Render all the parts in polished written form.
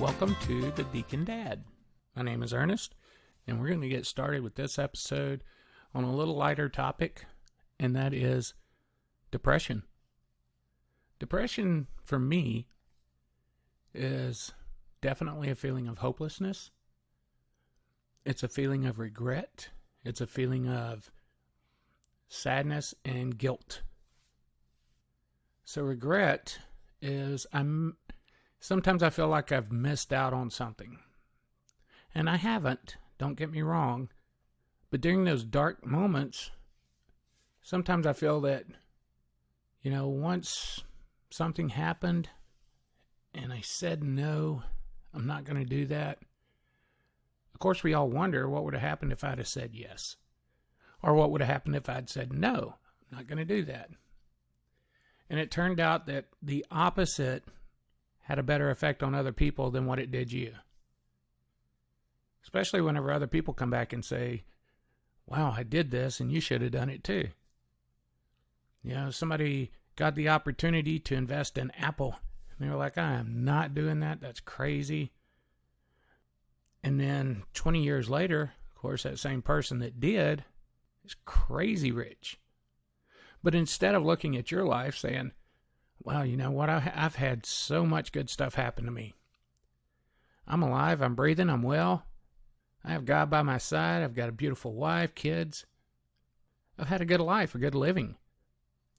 welcome to the Deacon Dad. My name is Ernest, and we're going to get started with this episode on a little lighter topic, and that is depression. Depression, for me, is definitely a feeling of hopelessness. It's a feeling of regret. It's a feeling of sadness and guilt. So regret is sometimes I feel like I've missed out on something. And I haven't, don't get me wrong. But during those dark moments, sometimes I feel that, once something happened and I said no, I'm not going to do that. Of course, we all wonder what would have happened if I'd have said yes. Or what would have happened if I'd said no, I'm not going to do that. And it turned out that the opposite had a better effect on other people than what it did you. Especially whenever other people come back and say, wow, I did this and you should have done it too. Somebody got the opportunity to invest in Apple. And they were like, I am not doing that. That's crazy. And then 20 years later, of course, that same person that did is crazy rich. But instead of looking at your life saying, wow, you know what? I've had so much good stuff happen to me. I'm alive. I'm breathing. I'm well. I have God by my side. I've got a beautiful wife, kids. I've had a good life, a good living.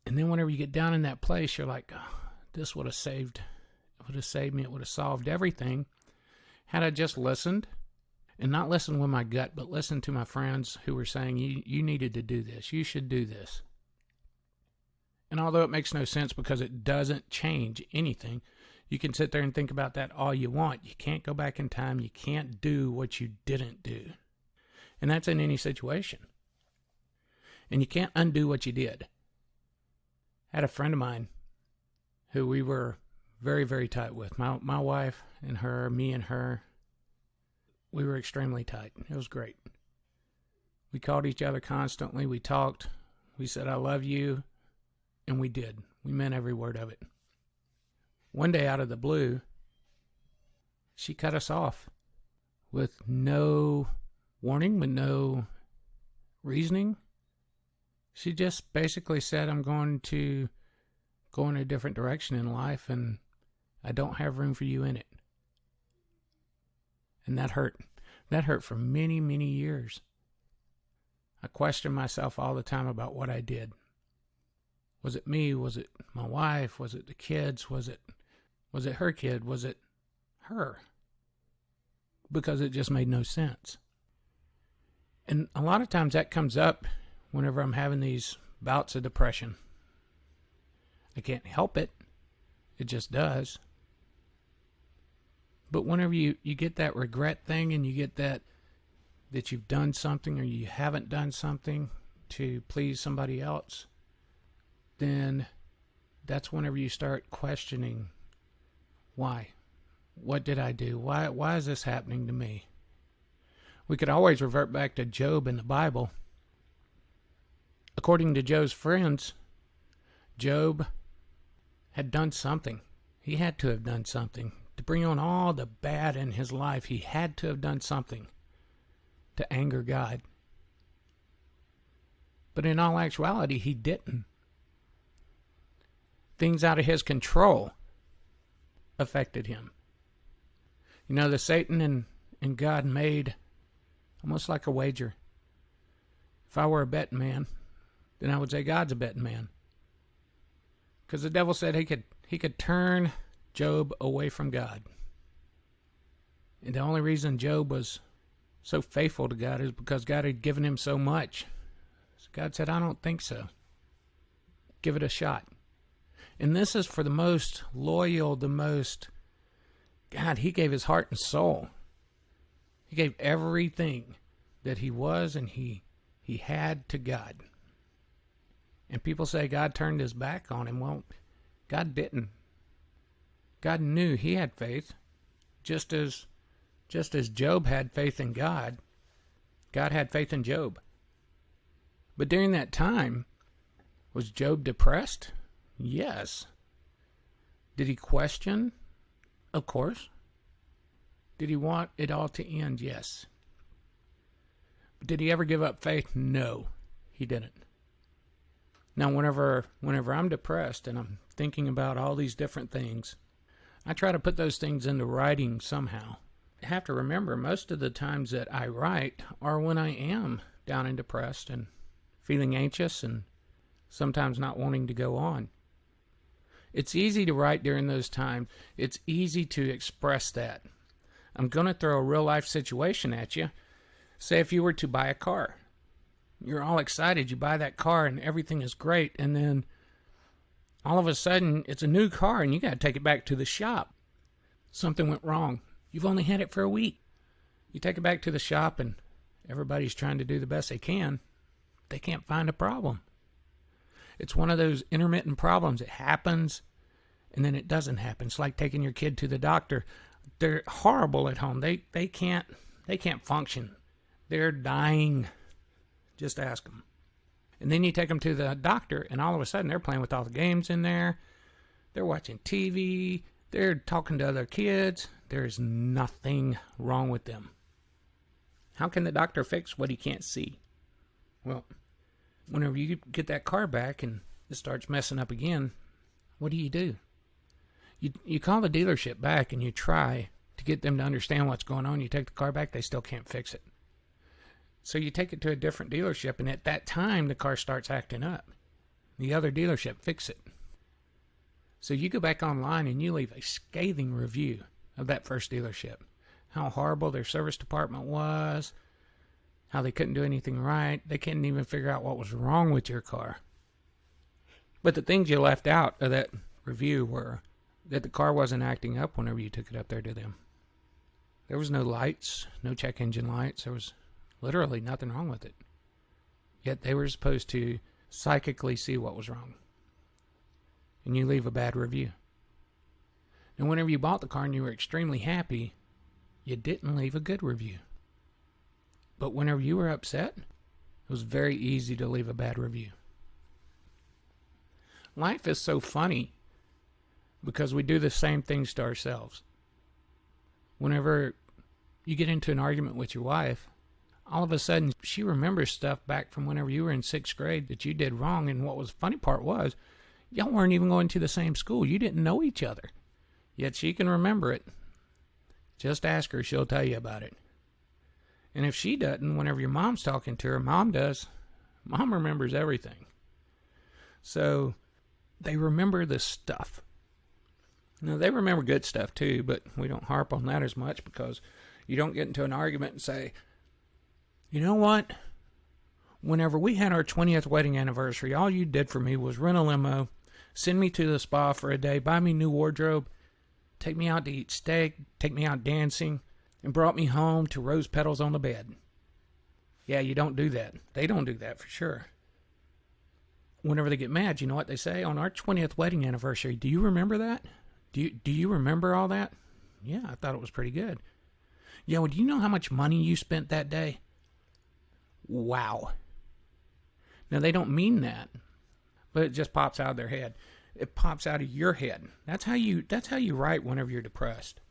And then whenever you get down in that place, you're like, oh, this would have saved me. It would have solved everything had I just listened. And not listened with my gut, but listened to my friends who were saying, you needed to do this. You should do this. And although it makes no sense because it doesn't change anything, you can sit there and think about that all you want. You can't go back in time. You can't do what you didn't do. And that's in any situation. And you can't undo what you did. I had a friend of mine who we were very, very tight with. My wife and her, me and her, we were extremely tight. It was great. We called each other constantly. We talked. We said, I love you. And we did. We meant every word of it. One day out of the blue, she cut us off with no warning, with no reasoning. She just basically said, I'm going to go in a different direction in life and I don't have room for you in it. And that hurt. That hurt for many, many years. I questioned myself all the time about what I did. Was it me? Was it my wife? Was it the kids? Was it her kid? Was it her? Because it just made no sense. And a lot of times that comes up whenever I'm having these bouts of depression. I can't help it. It just does. But whenever you get that regret thing and you get that you've done something or you haven't done something to please somebody else, then that's whenever you start questioning why. What did I do? Why is this happening to me? We could always revert back to Job in the Bible. According to Job's friends, Job had done something. He had to have done something. To bring on all the bad in his life, he had to have done something to anger God. But in all actuality, he didn't. Things out of his control affected him. The Satan and God made almost like a wager. If I were a betting man, then I would say God's a betting man. Because the devil said he could turn Job away from God. And the only reason Job was so faithful to God is because God had given him so much. So God said, I don't think so. Give it a shot. And this is for the most loyal, God, he gave his heart and soul. He gave everything that he was and he had to God. And people say God turned his back on him. Well, God didn't. God knew he had faith, just as Job had faith in God. God had faith in Job. But during that time, was Job depressed? Yes. Did he question? Of course. Did he want it all to end? Yes. But did he ever give up faith? No, he didn't. Now, whenever I'm depressed and I'm thinking about all these different things, I try to put those things into writing somehow. I have to remember most of the times that I write are when I am down and depressed and feeling anxious and sometimes not wanting to go on. It's easy to write during those times. It's easy to express that. I'm going to throw a real life situation at you. Say if you were to buy a car. You're all excited. You buy that car and everything is great. And then all of a sudden it's a new car and you got to take it back to the shop. Something went wrong. You've only had it for a week. You take it back to the shop and everybody's trying to do the best they can. They can't find a problem. It's one of those intermittent problems. It happens and then it doesn't happen. It's like taking your kid to the doctor. They're horrible at home. They can't function. They're dying. Just ask them. And then you take them to the doctor, and all of a sudden they're playing with all the games in there. They're watching TV. They're talking to other kids. There's nothing wrong with them. How can the doctor fix what he can't see? Well, whenever you get that car back and it starts messing up again, what do? You call the dealership back and you try to get them to understand what's going on. You take the car back, they still can't fix it. So you take it to a different dealership, and at that time, the car starts acting up. The other dealership fix it. So you go back online and you leave a scathing review of that first dealership. How horrible their service department was, how they couldn't do anything right. They couldn't even figure out what was wrong with your car. But the things you left out of that review were that the car wasn't acting up whenever you took it up there to them. There was no lights, no check engine lights. There was literally nothing wrong with it. Yet they were supposed to psychically see what was wrong. And you leave a bad review. And whenever you bought the car and you were extremely happy, you didn't leave a good review. But whenever you were upset, it was very easy to leave a bad review. Life is so funny because we do the same things to ourselves. Whenever you get into an argument with your wife, all of a sudden she remembers stuff back from whenever you were in 6th grade that you did wrong. And what was the funny part was, y'all weren't even going to the same school. You didn't know each other. Yet she can remember it. Just ask her, she'll tell you about it. And if she doesn't, whenever your mom's talking to her, mom does. Mom remembers everything. So they remember the stuff. Now, they remember good stuff too, but we don't harp on that as much because you don't get into an argument and say, you know what? Whenever we had our 20th wedding anniversary, all you did for me was rent a limo, send me to the spa for a day, buy me new wardrobe, take me out to eat steak, take me out dancing, and brought me home to rose petals on the bed. Yeah, you don't do that. They don't do that for sure. Whenever they get mad, you know what they say? On our 20th wedding anniversary, do you remember that? Do you remember all that? Yeah, I thought it was pretty good. Yeah, well, do you know how much money you spent that day? Wow. Now, they don't mean that, but it just pops out of their head. It pops out of your head. That's how you write whenever you're depressed.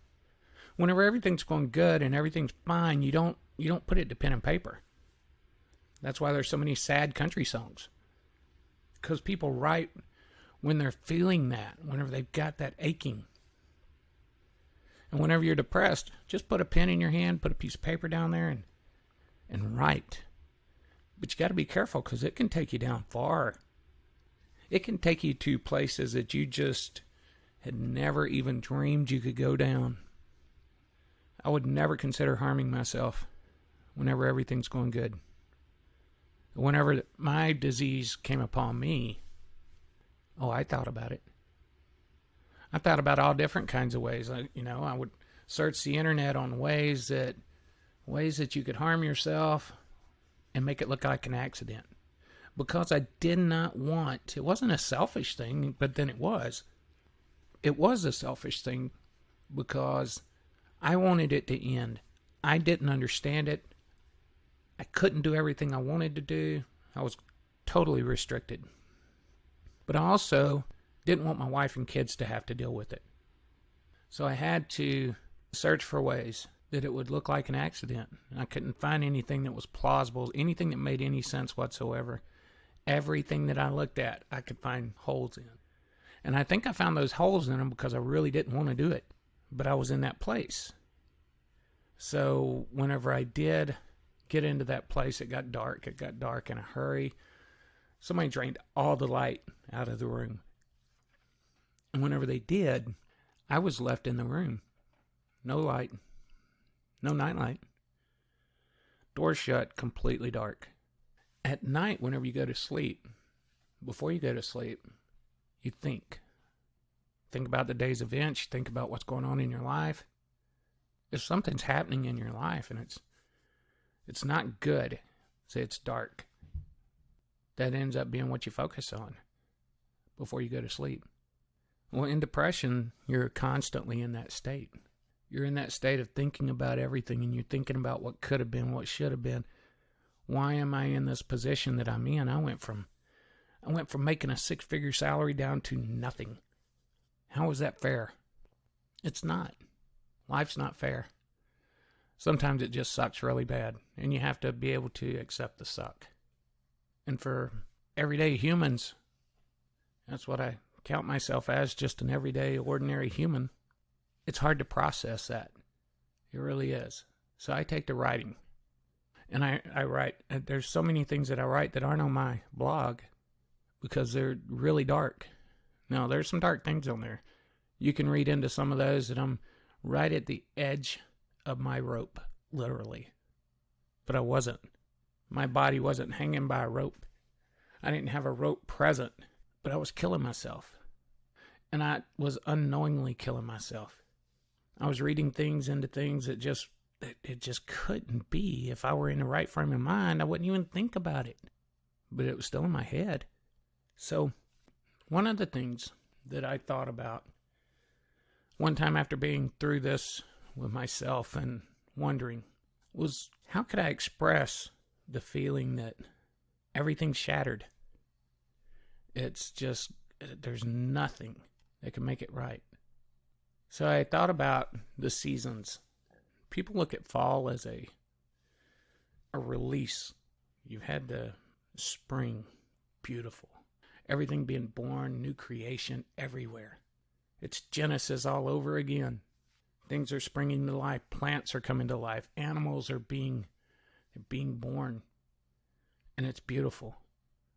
Whenever everything's going good and everything's fine, you don't put it to pen and paper. That's why there's so many sad country songs. Because people write when they're feeling that, whenever they've got that aching. And whenever you're depressed, just put a pen in your hand, put a piece of paper down there and write. But you got to be careful because it can take you down far. It can take you to places that you just had never even dreamed you could go down. I would never consider harming myself whenever everything's going good. Whenever my disease came upon me, I thought about it. I thought about all different kinds of ways. I would search the internet on ways that you could harm yourself and make it look like an accident. Because I did not want, it wasn't a selfish thing, but then it was. It was a selfish thing because I wanted it to end. I didn't understand it. I couldn't do everything I wanted to do. I was totally restricted. But I also didn't want my wife and kids to have to deal with it. So I had to search for ways that it would look like an accident. I couldn't find anything that was plausible, anything that made any sense whatsoever. Everything that I looked at, I could find holes in. And I think I found those holes in them because I really didn't want to do it. But I was in that place. So whenever I did get into that place, it got dark. It got dark in a hurry. Somebody drained all the light out of the room. And whenever they did, I was left in the room. No light. No nightlight. Doors shut, completely dark. At night, whenever you go to sleep, before you go to sleep, you think. Think about the day's events. You think about what's going on in your life. If something's happening in your life and it's not good, say it's dark, that ends up being what you focus on before you go to sleep. Well, in depression, you're constantly in that state. You're in that state of thinking about everything, and you're thinking about what could have been, what should have been. Why am I in this position that I'm in? I went from making a 6-figure salary down to nothing. How is that fair? It's not. Life's not fair. Sometimes it just sucks really bad, and you have to be able to accept the suck. And for everyday humans, that's what I count myself as, just an everyday, ordinary human. It's hard to process that. It really is. So I take to writing. And I write. There's so many things that I write that aren't on my blog because they're really dark. Now, there's some dark things on there. You can read into some of those that I'm right at the edge of my rope, literally. But I wasn't. My body wasn't hanging by a rope. I didn't have a rope present, but I was killing myself. And I was unknowingly killing myself. I was reading things into things that it just couldn't be. If I were in the right frame of mind, I wouldn't even think about it. But it was still in my head. So, one of the things that I thought about one time after being through this with myself and wondering was, how could I express the feeling that everything's shattered? It's just, there's nothing that can make it right. So I thought about the seasons. People look at fall as a release. You've had the spring, beautiful. Everything being born, new creation everywhere. It's Genesis all over again. Things are springing to life. Plants are coming to life. Animals are being born. And it's beautiful.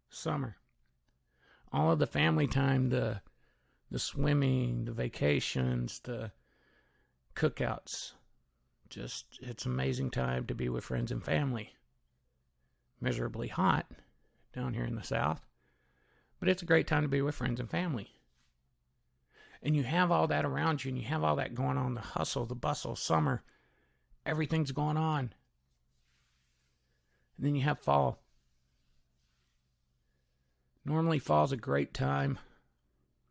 Summer. All of the family time, the swimming, the vacations, the cookouts. Just, it's amazing time to be with friends and family. Miserably hot down here in the South. But it's a great time to be with friends and family. And you have all that around you, and you have all that going on, the hustle, the bustle, summer. Everything's going on. And then you have fall. Normally fall's a great time,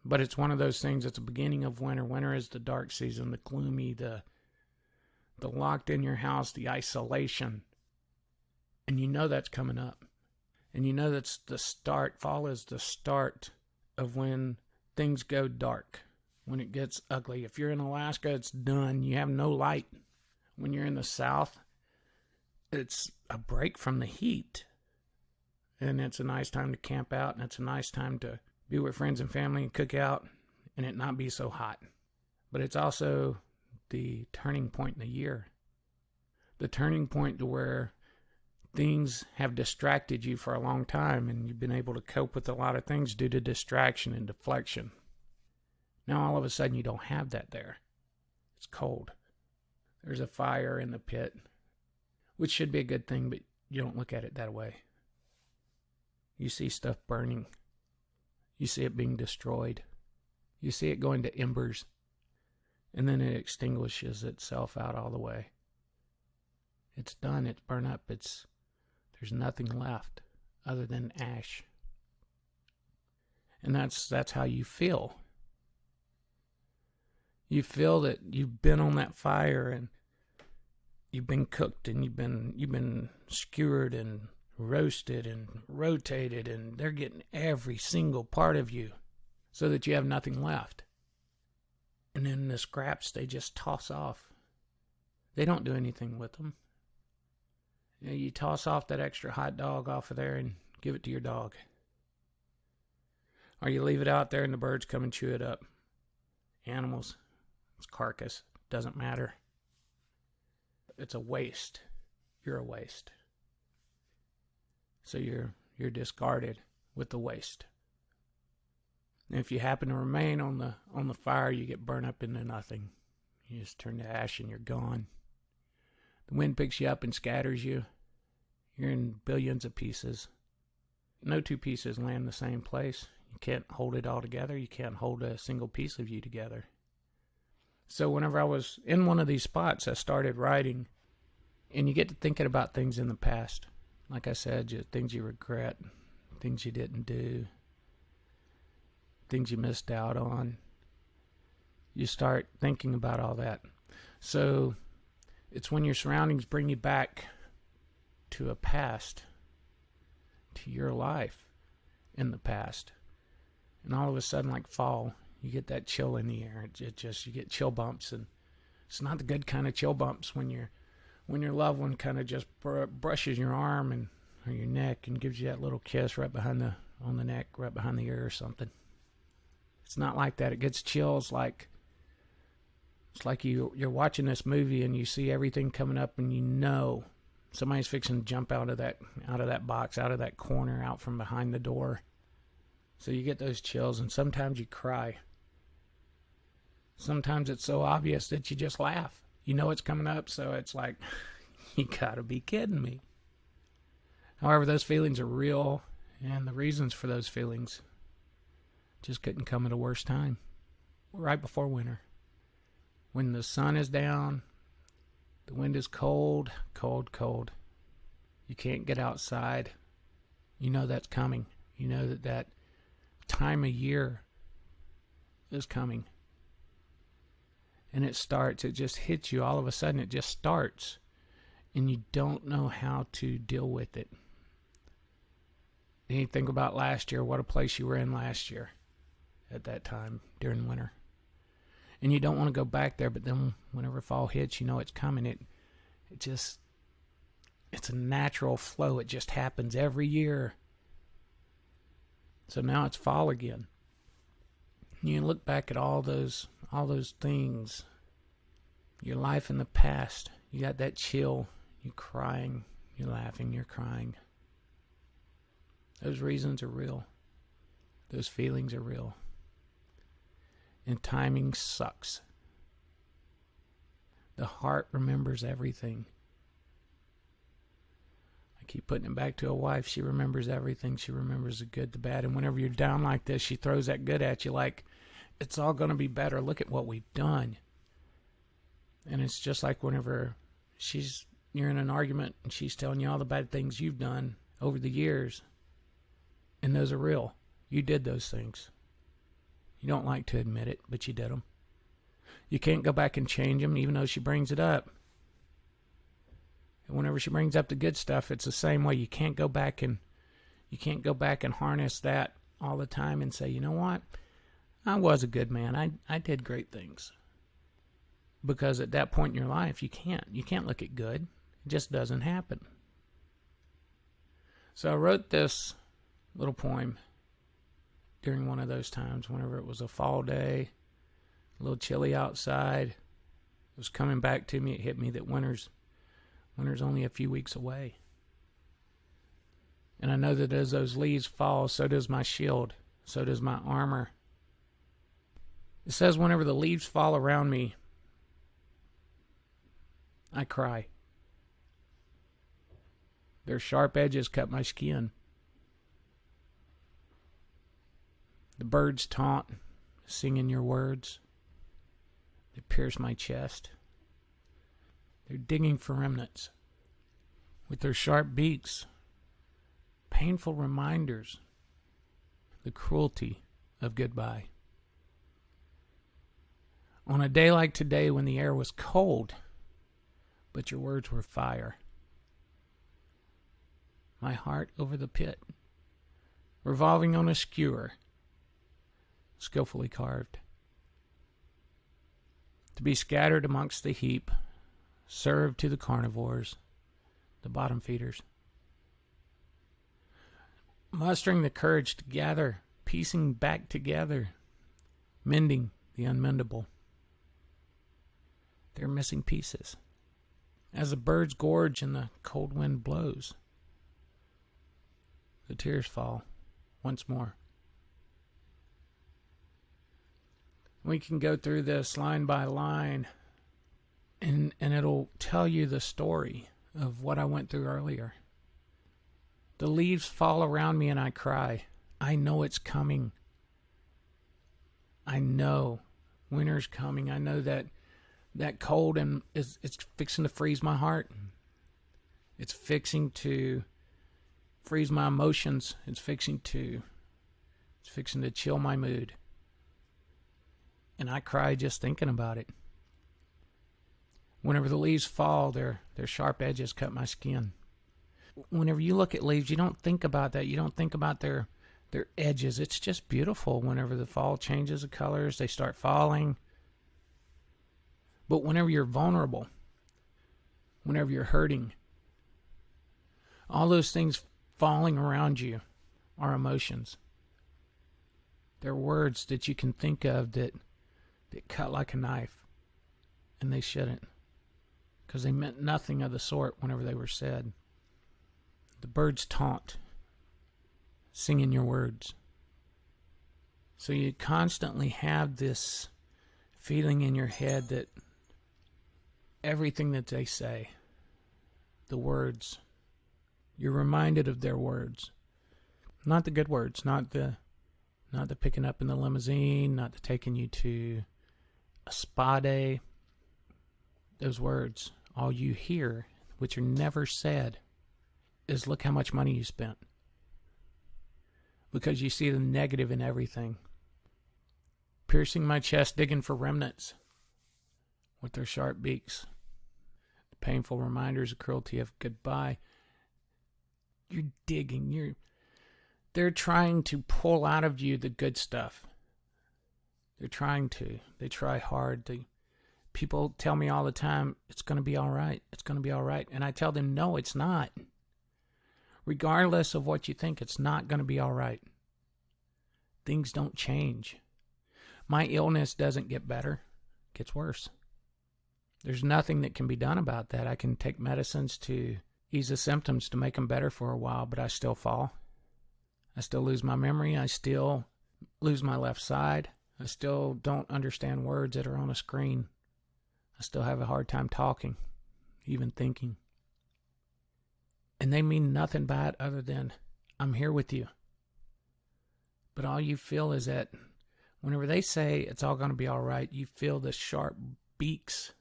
but it's one of those things, it's the beginning of winter. Winter is the dark season, the gloomy, the locked in your house, the isolation. And you know that's coming up. And you know that's the start. Fall is the start of when things go dark, when it gets ugly. If you're in Alaska, it's done. You have no light. When you're in the South, it's a break from the heat. And it's a nice time to camp out, and it's a nice time to be with friends and family and cook out and it not be so hot. But it's also the turning point in the year. The turning point to where things have distracted you for a long time and you've been able to cope with a lot of things due to distraction and deflection. Now all of a sudden you don't have that there. It's cold. There's a fire in the pit, which should be a good thing, but you don't look at it that way. You see stuff burning. You see it being destroyed. You see it going to embers. And then it extinguishes itself out all the way. It's done. It's burned up. There's nothing left other than ash. And that's how you feel. You feel that you've been on that fire and you've been cooked and you've been skewered and roasted and rotated, and they're getting every single part of you so that you have nothing left. And then the scraps they just toss off. They don't do anything with them. You know, you toss off that extra hot dog off of there and give it to your dog. Or you leave it out there and the birds come and chew it up. Animals, it's carcass, doesn't matter. It's a waste. You're a waste. So you're discarded with the waste. And if you happen to remain on the fire, you get burned up into nothing. You just turn to ash and you're gone. The wind picks you up and scatters you. You're in billions of pieces. No two pieces land the same place. You can't hold it all together. You can't hold a single piece of you together. So whenever I was in one of these spots, I started writing. And you get to thinking about things in the past. Like I said, things you regret, things you didn't do, things you missed out on. You start thinking about all that. So it's when your surroundings bring you back to a past, to your life in the past. And all of a sudden, like fall, you get that chill in the air. You get chill bumps. And it's not the good kind of chill bumps when your loved one kind of just brushes your arm or your neck and gives you that little kiss right behind on the neck, right behind the ear or something. It's not like that. It gets chills like it's like you're watching this movie and you see everything coming up and you know somebody's fixing to jump out of that box, out of that corner, out from behind the door. So you get those chills, and sometimes you cry. Sometimes it's so obvious that you just laugh. You know it's coming up, so it's like, you gotta be kidding me. However, those feelings are real, and the reasons for those feelings just couldn't come at a worse time. Right before winter. When the sun is down, the wind is cold, cold, cold. You can't get outside. You know that's coming. You know that time of year is coming. And it just hits you all of a sudden. It just starts. And you don't know how to deal with it. And you think about last year, what a place you were in last year at that time during winter. And you don't want to go back there, but then whenever fall hits, you know it's coming. It's a natural flow. It just happens every year. So now it's fall again. You look back at all those things, your life in the past. You got that chill. You're crying. You're laughing. You're crying. Those reasons are real. Those feelings are real. And timing sucks. The heart remembers everything. Keep putting it back to a wife. She remembers everything. She remembers the good, the bad. And whenever you're down like this, she throws that good at you like, it's all going to be better. Look at what we've done. And it's just like whenever you're in an argument and she's telling you all the bad things you've done over the years. And those are real. You did those things. You don't like to admit it, but you did them. You can't go back and change them, even though she brings it up. And whenever she brings up the good stuff, it's the same way. You can't go back and harness that all the time and say, you know what? I was a good man. I did great things. Because at that point in your life, you can't look at good. It just doesn't happen. So I wrote this little poem during one of those times, whenever it was a fall day, a little chilly outside. It was coming back to me. It hit me that winter's only a few weeks away. And I know that as those leaves fall, so does my shield, so does my armor. It says whenever the leaves fall around me, I cry. Their sharp edges cut my skin. The birds taunt, singing your words. They pierce my chest. They're digging for remnants with their sharp beaks, painful reminders, the cruelty of goodbye. On a day like today when the air was cold, but your words were fire, my heart over the pit, revolving on a skewer, skillfully carved, to be scattered amongst the heap, served to the carnivores, the bottom feeders. Mustering the courage to gather, piecing back together, mending the unmendable. They're missing pieces. As the birds gorge and the cold wind blows, the tears fall once more. We can go through this line by line, and it'll tell you the story of what I went through earlier. The leaves fall around me and I cry. I know it's coming. I know winter's coming. I know that cold and it's fixing to freeze my heart. It's fixing to freeze my emotions. It's fixing to chill my mood. And I cry just thinking about it. Whenever the leaves fall, their sharp edges cut my skin. Whenever you look at leaves, you don't think about that. You don't think about their edges. It's just beautiful. Whenever the fall changes the colors, they start falling. But whenever you're vulnerable, whenever you're hurting, all those things falling around you are emotions. They're words that you can think of that cut like a knife. And they shouldn't. Because they meant nothing of the sort whenever they were said. The birds taunt, singing your words. So you constantly have this feeling in your head that everything that they say, the words, you're reminded of their words. Not the good words, not the picking up in the limousine, not the taking you to a spa day. Those words, all you hear, which are never said, is look how much money you spent. Because you see the negative in everything. Piercing my chest, digging for remnants with their sharp beaks. The painful reminders of cruelty of goodbye. You're digging. They're trying to pull out of you the good stuff. They're trying to. They try hard. People tell me all the time, it's going to be all right. It's going to be all right. And I tell them, no, it's not. Regardless of what you think, it's not going to be all right. Things don't change. My illness doesn't get better. It gets worse. There's nothing that can be done about that. I can take medicines to ease the symptoms to make them better for a while, but I still fall. I still lose my memory. I still lose my left side. I still don't understand words that are on a screen. I still have a hard time talking, even thinking. And they mean nothing by it other than, I'm here with you. But all you feel is that whenever they say it's all going to be all right, you feel the sharp beaks,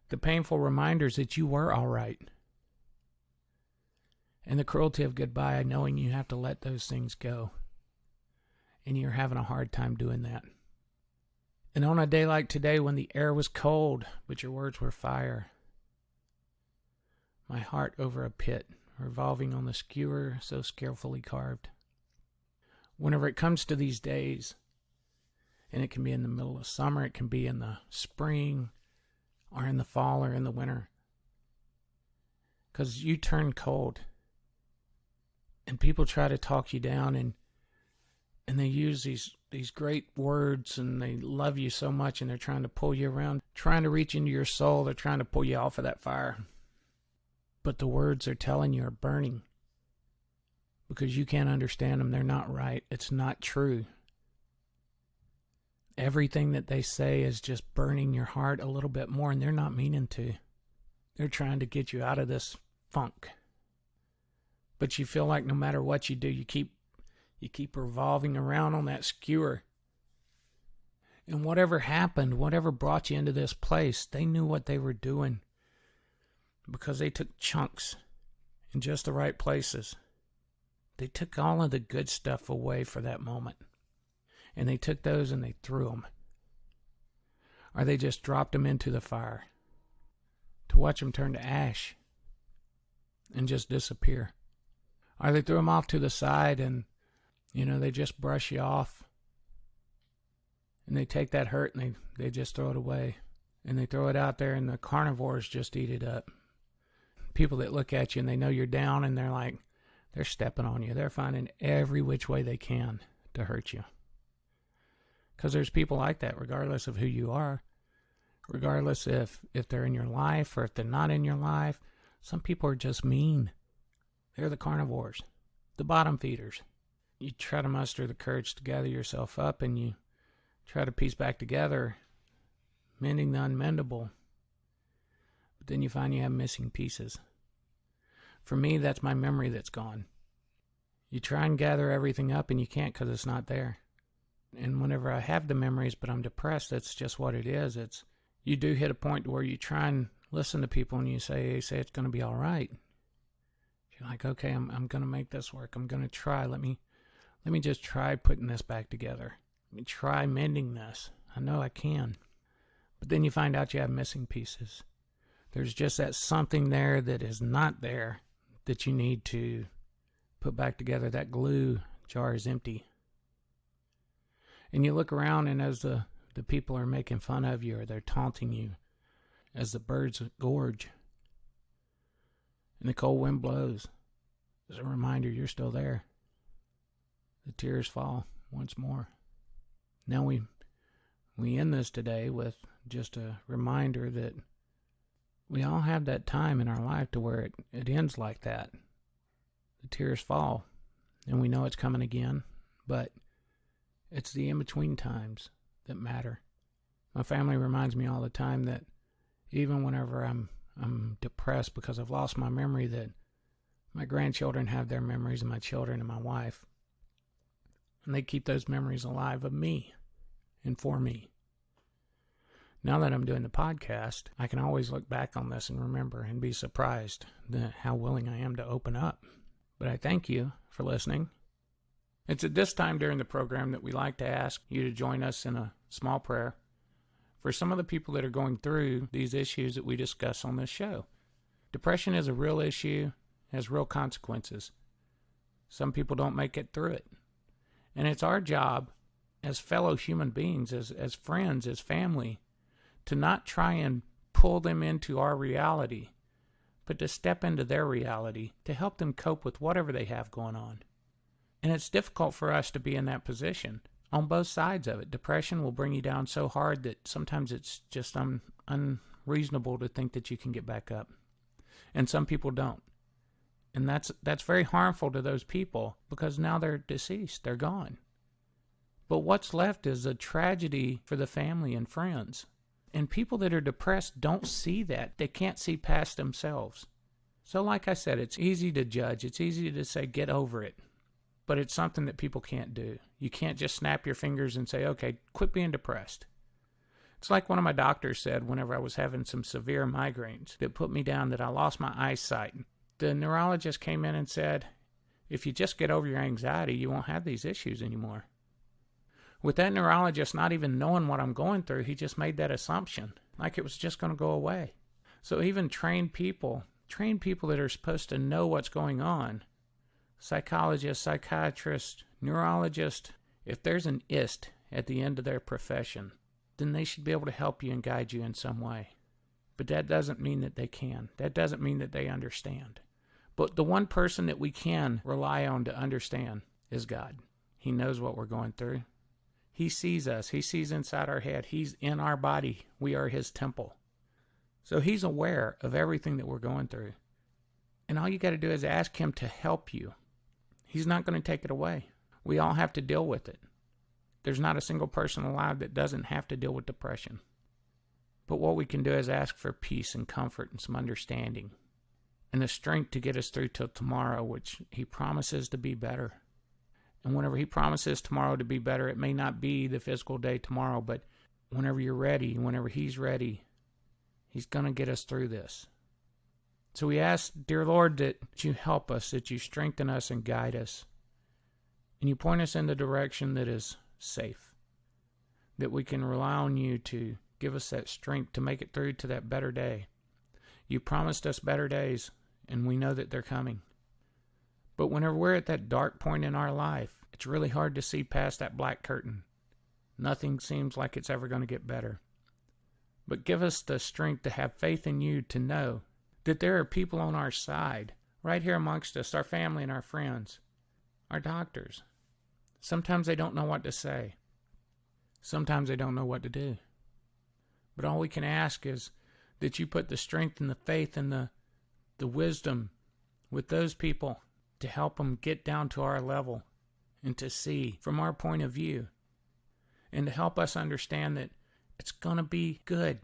the painful reminders that you were all right. And the cruelty of goodbye, knowing you have to let those things go. And you're having a hard time doing that. And on a day like today when the air was cold, but your words were fire, my heart over a pit, revolving on the skewer so skillfully carved. Whenever it comes to these days, and it can be in the middle of summer, it can be in the spring, or in the fall, or in the winter, because you turn cold, and people try to talk you down, and they use these great words, and they love you so much, and they're trying to pull you around, trying to reach into your soul. They're trying to pull you off of that fire. But the words they're telling you are burning because you can't understand them. They're not right. It's not true. Everything that they say is just burning your heart a little bit more, and they're not meaning to. They're trying to get you out of this funk. But you feel like no matter what you do, you keep revolving around on that skewer. And whatever happened, whatever brought you into this place, they knew what they were doing. Because they took chunks in just the right places. They took all of the good stuff away for that moment. And they took those and they threw them. Or they just dropped them into the fire. To watch them turn to ash. And just disappear. Or they threw them off to the side and, they just brush you off. And they take that hurt and they just throw it away. and they throw it out there, and the carnivores just eat it up. People that look at you and they know you're down, and they're stepping on you. They're finding every which way they can to hurt you. Because there's people like that, regardless of who you are, regardless if they're in your life or if they're not in your life. Some people are just mean. They're the carnivores, the bottom feeders. You try to muster the courage to gather yourself up, and you try to piece back together, mending the unmendable. But then you find you have missing pieces. For me, that's my memory that's gone. You try and gather everything up, and you can't because it's not there. And whenever I have the memories but I'm depressed, that's just what it is. You do hit a point where you try and listen to people, and you say it's going to be all right. You're like, okay, I'm going to make this work. I'm going to try. Let me just try putting this back together. Let me try mending this. I know I can. But then you find out you have missing pieces. There's just that something there that is not there that you need to put back together. That glue jar is empty. And you look around, and as the people are making fun of you or they're taunting you, as the birds gorge and the cold wind blows, as a reminder you're still there. The tears fall once more. Now we end this today with just a reminder that we all have that time in our life to where it ends like that. The tears fall, and we know it's coming again, but it's the in-between times that matter. My family reminds me all the time that even whenever I'm depressed because I've lost my memory, that my grandchildren have their memories of my children and my wife. And they keep those memories alive of me and for me. Now that I'm doing the podcast, I can always look back on this and remember and be surprised at how willing I am to open up. But I thank you for listening. It's at this time during the program that we like to ask you to join us in a small prayer for some of the people that are going through these issues that we discuss on this show. Depression is a real issue, has real consequences. Some people don't make it through it. And it's our job as fellow human beings, as friends, as family, to not try and pull them into our reality, but to step into their reality to help them cope with whatever they have going on. And it's difficult for us to be in that position on both sides of it. Depression will bring you down so hard that sometimes it's just unreasonable to think that you can get back up. And some people don't. And that's very harmful to those people because now they're deceased, they're gone. But what's left is a tragedy for the family and friends. And people that are depressed don't see that. They can't see past themselves. So like I said, it's easy to judge. It's easy to say, get over it. But it's something that people can't do. You can't just snap your fingers and say, okay, quit being depressed. It's like one of my doctors said whenever I was having some severe migraines that put me down, that I lost my eyesight. The neurologist came in and said, if you just get over your anxiety, you won't have these issues anymore. With that neurologist not even knowing what I'm going through, he just made that assumption, like it was just going to go away. So even trained people that are supposed to know what's going on, psychologists, psychiatrists, neurologists, if there's an IST at the end of their profession, then they should be able to help you and guide you in some way. But that doesn't mean that they can. That doesn't mean that they understand. But the one person that we can rely on to understand is God. He knows what we're going through. He sees us. He sees inside our head. He's in our body. We are His temple. So He's aware of everything that we're going through. And all you got to do is ask Him to help you. He's not going to take it away. We all have to deal with it. There's not a single person alive that doesn't have to deal with depression. But what we can do is ask for peace and comfort and some understanding and the strength to get us through till tomorrow, which He promises to be better. And whenever He promises tomorrow to be better, it may not be the physical day tomorrow, but whenever you're ready, whenever He's ready, He's going to get us through this. So we ask, dear Lord, that You help us, that You strengthen us and guide us. And You point us in the direction that is safe, that we can rely on You to give us that strength to make it through to that better day. You promised us better days, and we know that they're coming. But whenever we're at that dark point in our life, it's really hard to see past that black curtain. Nothing seems like it's ever going to get better. But give us the strength to have faith in you, to know that there are people on our side, right here amongst us, our family and our friends, our doctors. Sometimes they don't know what to say. Sometimes they don't know what to do. But all we can ask is that you put the strength and the faith and the wisdom with those people to help them get down to our level and to see from our point of view, and to help us understand that it's going to be good.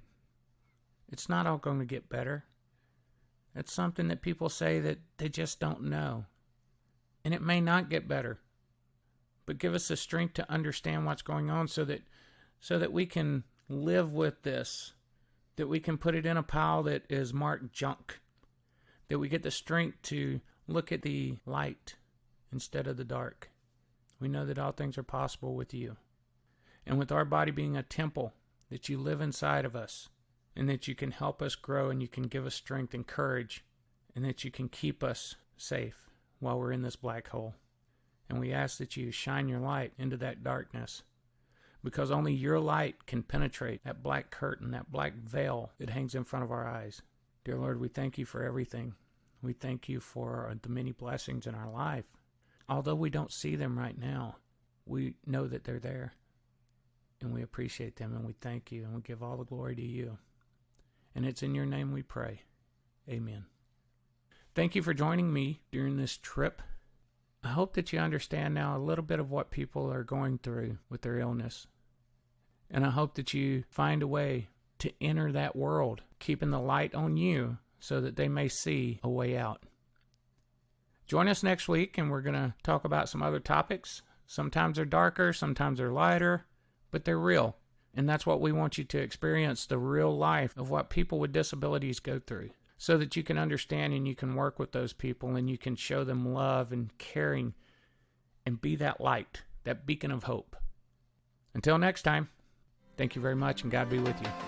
It's not all going to get better. It's something that people say that they just don't know. And it may not get better. But give us the strength to understand what's going on so that we can live with this, that we can put it in a pile that is marked junk, that we get the strength to look at the light instead of the dark. We know that all things are possible with you. And with our body being a temple, that you live inside of us, and that you can help us grow, and you can give us strength and courage, and that you can keep us safe while we're in this black hole. And we ask that you shine your light into that darkness, because only your light can penetrate that black curtain, that black veil that hangs in front of our eyes. Dear Lord, we thank you for everything. We thank you for the many blessings in our life. Although we don't see them right now, we know that they're there. And we appreciate them, and we thank you, and we give all the glory to you. And it's in your name we pray. Amen. Thank you for joining me during this trip. I hope that you understand now a little bit of what people are going through with their illness. And I hope that you find a way to enter that world, keeping the light on you so that they may see a way out. Join us next week, and we're going to talk about some other topics. Sometimes they're darker, sometimes they're lighter, but they're real. And that's what we want you to experience, the real life of what people with disabilities go through, so that you can understand and you can work with those people and you can show them love and caring and be that light, that beacon of hope. Until next time, thank you very much, and God be with you.